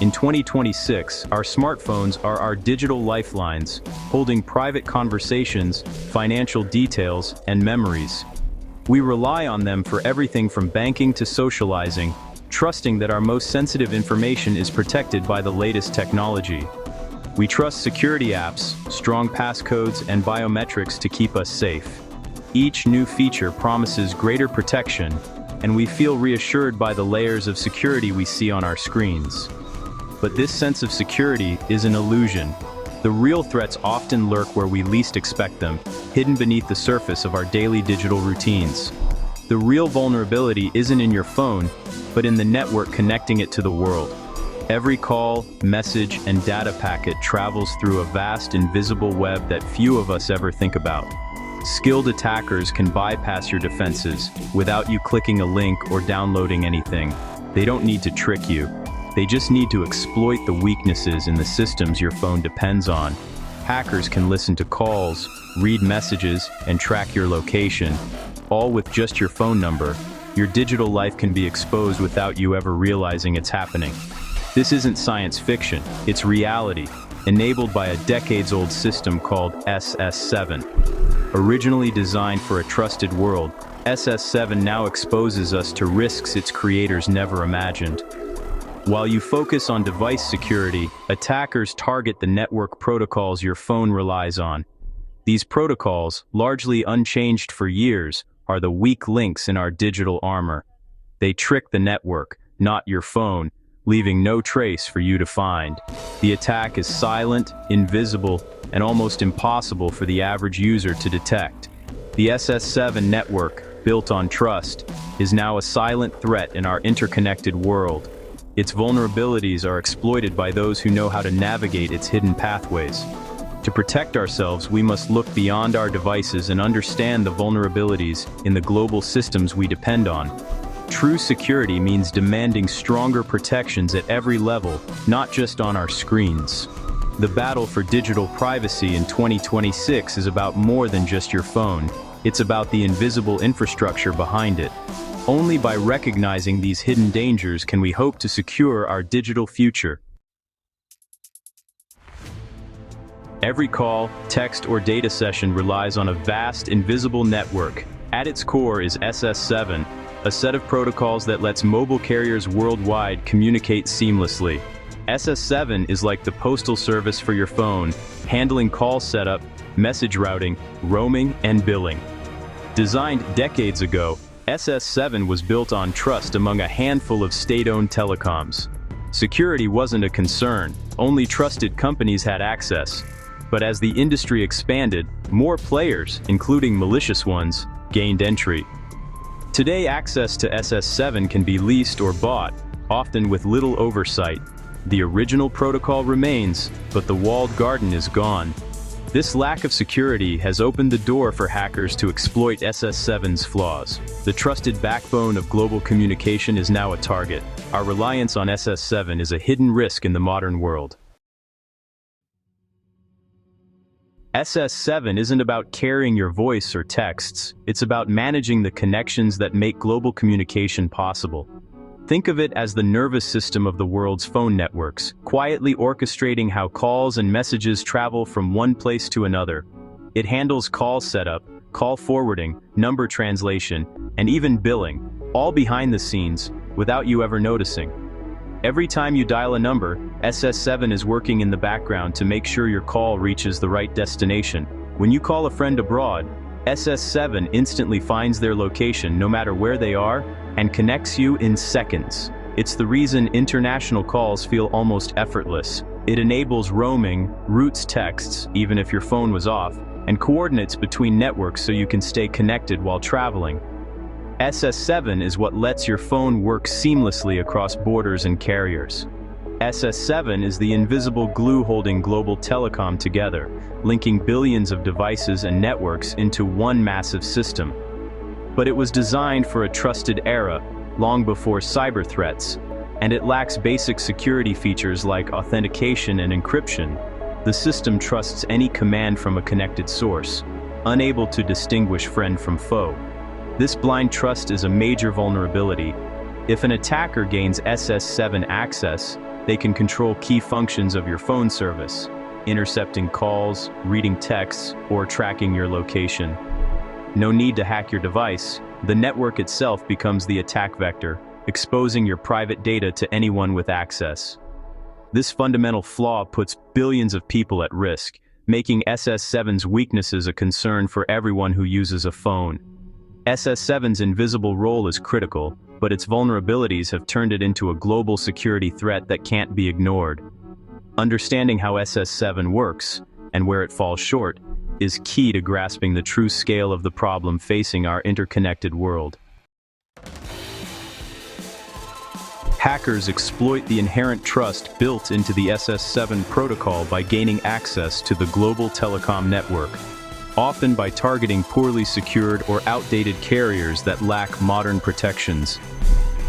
In 2026, our smartphones are our digital lifelines, holding private conversations, financial details, and memories. We rely on them for everything from banking to socializing, trusting that our most sensitive information is protected by the latest technology. We trust security apps, strong passcodes, and biometrics to keep us safe. Each new feature promises greater protection, and we feel reassured by the layers of security we see on our screens. But this sense of security is an illusion. The real threats often lurk where we least expect them, hidden beneath the surface of our daily digital routines. The real vulnerability isn't in your phone, but in the network connecting it to the world. Every call, message, and data packet travels through a vast invisible web that few of us ever think about. Skilled attackers can bypass your defenses without you clicking a link or downloading anything. They don't need to trick you. They just need to exploit the weaknesses in the systems your phone depends on. Hackers can listen to calls, read messages, and track your location, all with just your phone number. Your digital life can be exposed without you ever realizing it's happening. This isn't science fiction, it's reality, enabled by a decades-old system called SS7. Originally designed for a trusted world, SS7 now exposes us to risks its creators never imagined. While you focus on device security, attackers target the network protocols your phone relies on. These protocols, largely unchanged for years, are the weak links in our digital armor. They trick the network, not your phone, leaving no trace for you to find. The attack is silent, invisible, and almost impossible for the average user to detect. The SS7 network, built on trust, is now a silent threat in our interconnected world. Its vulnerabilities are exploited by those who know how to navigate its hidden pathways. To protect ourselves, we must look beyond our devices and understand the vulnerabilities in the global systems we depend on. True security means demanding stronger protections at every level, not just on our screens. The battle for digital privacy in 2026 is about more than just your phone. It's about the invisible infrastructure behind it. Only by recognizing these hidden dangers can we hope to secure our digital future. Every call, text, or data session relies on a vast, invisible network. At its core is SS7, a set of protocols that lets mobile carriers worldwide communicate seamlessly. SS7 is like the postal service for your phone, handling call setup, message routing, roaming, and billing. Designed decades ago, SS7 was built on trust among a handful of state-owned telecoms. Security wasn't a concern, only trusted companies had access. But as the industry expanded, more players, including malicious ones, gained entry. Today, access to SS7 can be leased or bought, often with little oversight. The original protocol remains, but the walled garden is gone. This lack of security has opened the door for hackers to exploit SS7's flaws. The trusted backbone of global communication is now a target. Our reliance on SS7 is a hidden risk in the modern world. SS7 isn't about carrying your voice or texts, it's about managing the connections that make global communication possible. Think of it as the nervous system of the world's phone networks, quietly orchestrating how calls and messages travel from one place to another. It handles call setup, call forwarding, number translation, and even billing, all behind the scenes, without you ever noticing. Every time you dial a number, SS7 is working in the background to make sure your call reaches the right destination. When you call a friend abroad, SS7 instantly finds their location no matter where they are and connects you in seconds. It's the reason international calls feel almost effortless. It enables roaming, routes texts, even if your phone was off, and coordinates between networks so you can stay connected while traveling. SS7 is what lets your phone work seamlessly across borders and carriers. SS7 is the invisible glue holding global telecom together, linking billions of devices and networks into one massive system. But it was designed for a trusted era, long before cyber threats, and it lacks basic security features like authentication and encryption. The system trusts any command from a connected source, unable to distinguish friend from foe. This blind trust is a major vulnerability. If an attacker gains SS7 access, they can control key functions of your phone service, intercepting calls, reading texts, or tracking your location. No need to hack your device. The network itself becomes the attack vector, exposing your private data to anyone with access. This fundamental flaw puts billions of people at risk, making SS7's weaknesses a concern for everyone who uses a phone. SS7's invisible role is critical, but its vulnerabilities have turned it into a global security threat that can't be ignored. Understanding how SS7 works, and where it falls short, is key to grasping the true scale of the problem facing our interconnected world. Hackers exploit the inherent trust built into the SS7 protocol by gaining access to the global telecom network, often by targeting poorly secured or outdated carriers that lack modern protections.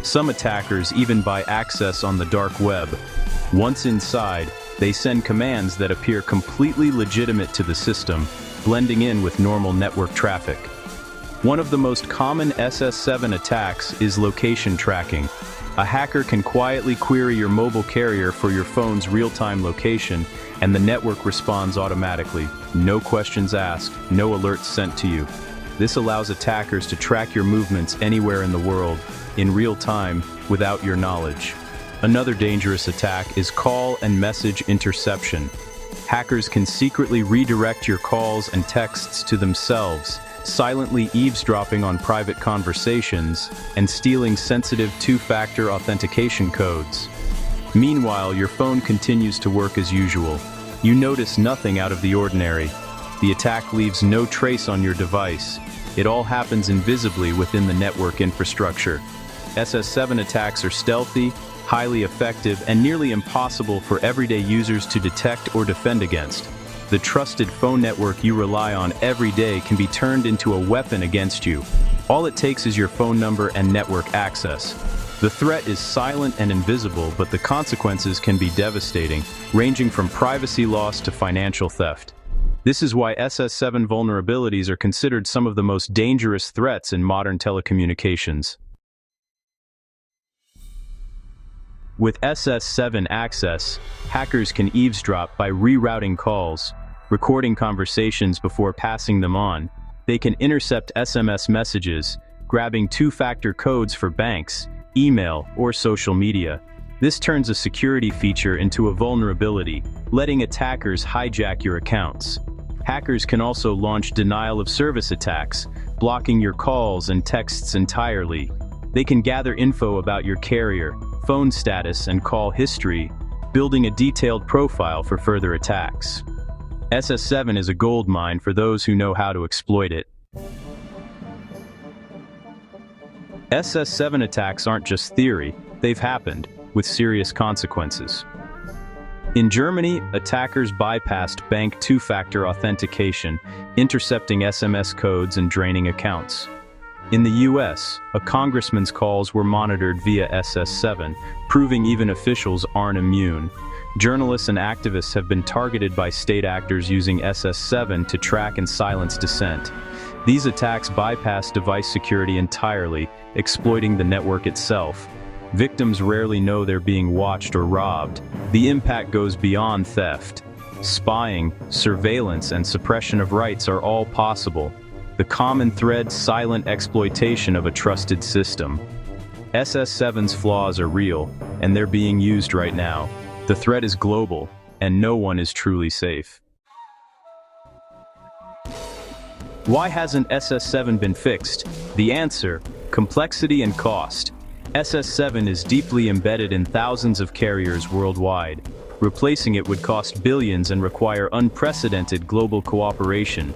Some attackers even buy access on the dark web. Once inside, they send commands that appear completely legitimate to the system, blending in with normal network traffic. One of the most common SS7 attacks is location tracking. A hacker can quietly query your mobile carrier for your phone's real-time location, and the network responds automatically. No questions asked, no alerts sent to you. This allows attackers to track your movements anywhere in the world, in real time, without your knowledge. Another dangerous attack is call and message interception. Hackers can secretly redirect your calls and texts to themselves, silently eavesdropping on private conversations and stealing sensitive two-factor authentication codes. Meanwhile, your phone continues to work as usual. You notice nothing out of the ordinary. The attack leaves no trace on your device. It all happens invisibly within the network infrastructure. SS7 attacks are stealthy, highly effective, and nearly impossible for everyday users to detect or defend against. The trusted phone network you rely on every day can be turned into a weapon against you. All it takes is your phone number and network access. The threat is silent and invisible, but the consequences can be devastating, ranging from privacy loss to financial theft. This is why SS7 vulnerabilities are considered some of the most dangerous threats in modern telecommunications. With SS7 access, hackers can eavesdrop by rerouting calls, recording conversations before passing them on. They can intercept SMS messages, grabbing two-factor codes for banks, email, or social media. This turns a security feature into a vulnerability, letting attackers hijack your accounts. Hackers can also launch denial-of-service attacks, blocking your calls and texts entirely. They can gather info about your carrier, phone status, and call history, building a detailed profile for further attacks. SS7 is a goldmine for those who know how to exploit it. SS7 attacks aren't just theory, they've happened, with serious consequences. In Germany, attackers bypassed bank two-factor authentication, intercepting SMS codes and draining accounts. In the US, a congressman's calls were monitored via SS7, proving even officials aren't immune. Journalists and activists have been targeted by state actors using SS7 to track and silence dissent. These attacks bypass device security entirely, exploiting the network itself. Victims rarely know they're being watched or robbed. The impact goes beyond theft. Spying, surveillance, and suppression of rights are all possible. The common thread: silent exploitation of a trusted system. SS7's flaws are real, and they're being used right now. The threat is global, and no one is truly safe. Why hasn't SS7 been fixed? The answer: complexity and cost. SS7 is deeply embedded in thousands of carriers worldwide. Replacing it would cost billions and require unprecedented global cooperation.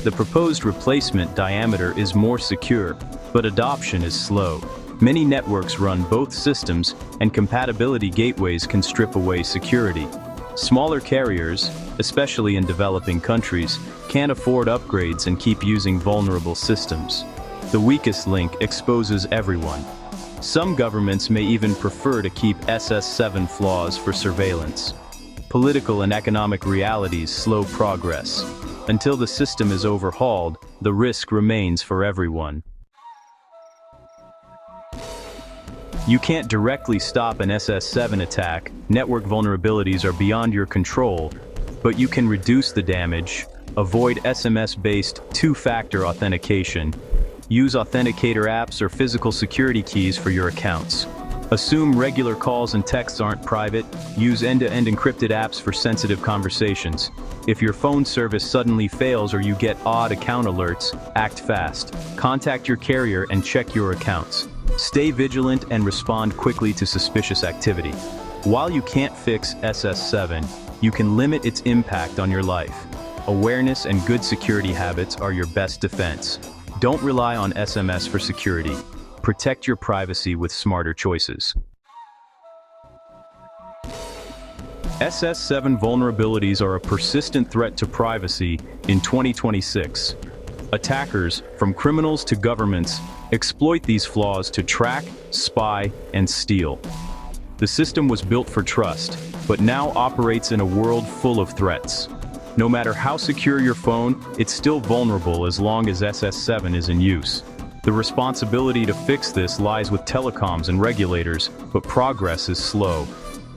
The proposed replacement diameter is more secure, but adoption is slow. Many networks run both systems, and compatibility gateways can strip away security. Smaller carriers, especially in developing countries, can't afford upgrades and keep using vulnerable systems. The weakest link exposes everyone. Some governments may even prefer to keep SS7 flaws for surveillance. Political and economic realities slow progress. Until the system is overhauled, the risk remains for everyone. You can't directly stop an SS7 attack, network vulnerabilities are beyond your control, but you can reduce the damage, avoid SMS-based two-factor authentication, use authenticator apps or physical security keys for your accounts. Assume regular calls and texts aren't private, use end-to-end encrypted apps for sensitive conversations. If your phone service suddenly fails or you get odd account alerts, act fast. Contact your carrier and check your accounts. Stay vigilant and respond quickly to suspicious activity. While you can't fix SS7, you can limit its impact on your life. Awareness and good security habits are your best defense. Don't rely on SMS for security. Protect your privacy with smarter choices. SS7 vulnerabilities are a persistent threat to privacy in 2026. Attackers, from criminals to governments, exploit these flaws to track, spy, and steal. The system was built for trust, but now operates in a world full of threats. No matter how secure your phone, it's still vulnerable as long as SS7 is in use. The responsibility to fix this lies with telecoms and regulators, but progress is slow.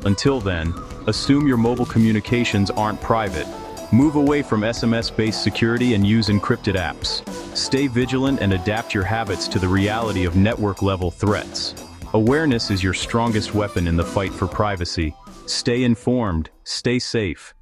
Until then, assume your mobile communications aren't private. Move away from SMS-based security and use encrypted apps. Stay vigilant and adapt your habits to the reality of network-level threats. Awareness is your strongest weapon in the fight for privacy. Stay informed, stay safe,